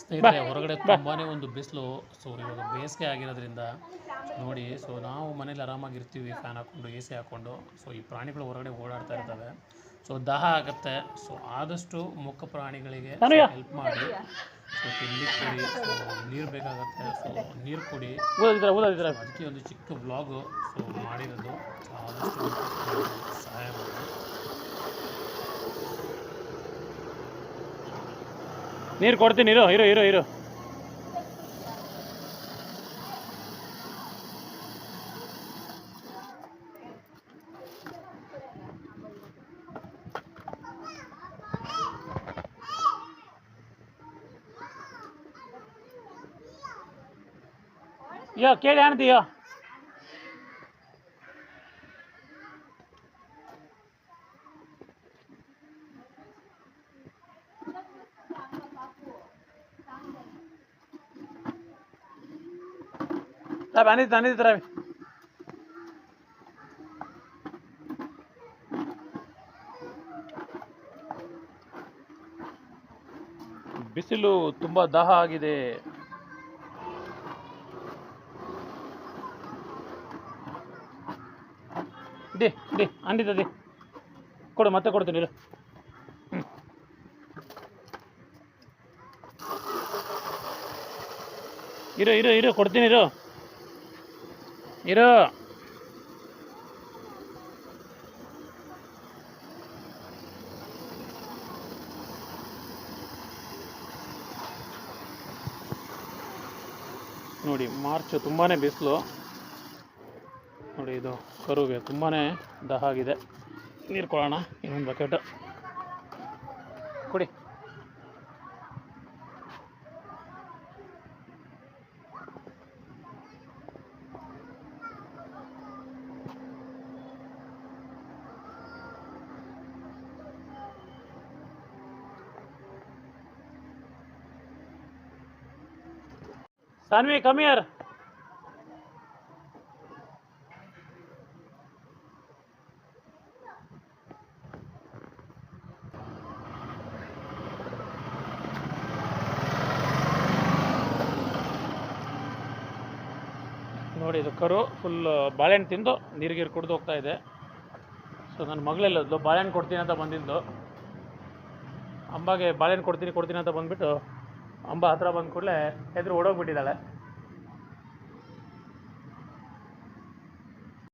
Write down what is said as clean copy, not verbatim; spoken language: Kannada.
ಸ್ನೇಹಿತರೆ ಹೊರಗಡೆ ತುಂಬಾ ಒಂದು ಬಿಸಿಲು. ಸೊ ಇವಾಗ ಬೇಸಿಗೆ ಆಗಿರೋದ್ರಿಂದ ನೋಡಿ, ಸೊ ನಾವು ಮನೇಲಿ ಆರಾಮಾಗಿರ್ತೀವಿ ಫ್ಯಾನ್ ಹಾಕ್ಕೊಂಡು ಎ ಸಿ ಹಾಕ್ಕೊಂಡು. ಸೊ ಈ ಪ್ರಾಣಿಗಳು ಹೊರಗಡೆ ಓಡಾಡ್ತಾ ಇರ್ತವೆ, ಸೊ ದಾಹ ಆಗುತ್ತೆ. ಸೊ ಆದಷ್ಟು ಮುಖ್ಯ ಪ್ರಾಣಿಗಳಿಗೆ ಹೆಲ್ಪ್ ಮಾಡಿ. ಸೊ ತಿನ್ಲಿಕ್ಕೆ ಕೊಡಿ, ಸೊ ನೀರು ಬೇಕಾಗತ್ತೆ, ಸೊ ನೀರು ಕೊಡಿ. ಅದಕ್ಕೆ ಒಂದು ಚಿಕ್ಕ ವ್ಲಾಗು ಸೊ ಮಾಡಿರೋದು. ಸೊ ಆದಷ್ಟು ಸಹಾಯ ಮಾಡಿ. ನೀರು ಕೊಡ್ತೀನಿ, ಇರು ಇರು ಇರು ಇರು. ಯೋ ಕೇಳಿ ಆಣ್ತೀಯೋ. ಅನಿದ್ದಿರ ಬಿಸಿಲು ತುಂಬ ದಾಹ ಆಗಿದೆ. ಡಿ ಅಂದಿದ್ದೆ ಕೊಡು, ಮತ್ತೆ ಕೊಡ್ತೀನಿ ಇರು. ಇರು ಇರು ಇರು ಕೊಡ್ತೀನಿ ಇರು ಇರು. ನೋಡಿ ಮಾರ್ಚ್ ತುಂಬಾ ಬಿಸಿಲು. ನೋಡಿ ಇದು ಕರುಗೆ ತುಂಬಾ ದಾಹ ಆಗಿದೆ. ನೀರು ಕೊಡೋಣ, ಇನ್ನೊಂದು ಬಕೆಟ್ ಕೊಡಿ. Saanvi come here. ನೋಡಿ ಇದು ಕರು ಫುಲ್ ಬಾಳೆಹಣ್ಣು ತಿಂದು ನೀರಿಗೆ ಕುಡಿದು ಹೋಗ್ತಾ ಇದೆ. ಸೊ ನನ್ನ ಮಗಳೆಲ್ಲದ್ದು ಬಾಳೆಹಣ್ಣು ಕೊಡ್ತೀನಿ ಅಂತ ಬಂದಿದ್ದು. ಅಂಬಾಗೆ ಬಾಳೆಹಣ್ಣು ಕೊಡ್ತೀನಿ ಅಂತ ಬಂದುಬಿಟ್ಟು ಅಂಬ ಹತ್ರ ಬಂದ ಕೂಡಲೇ ಎದುರು ಓಡೋಗ್ಬಿಟ್ಟಿದ್ದಾಳೆ.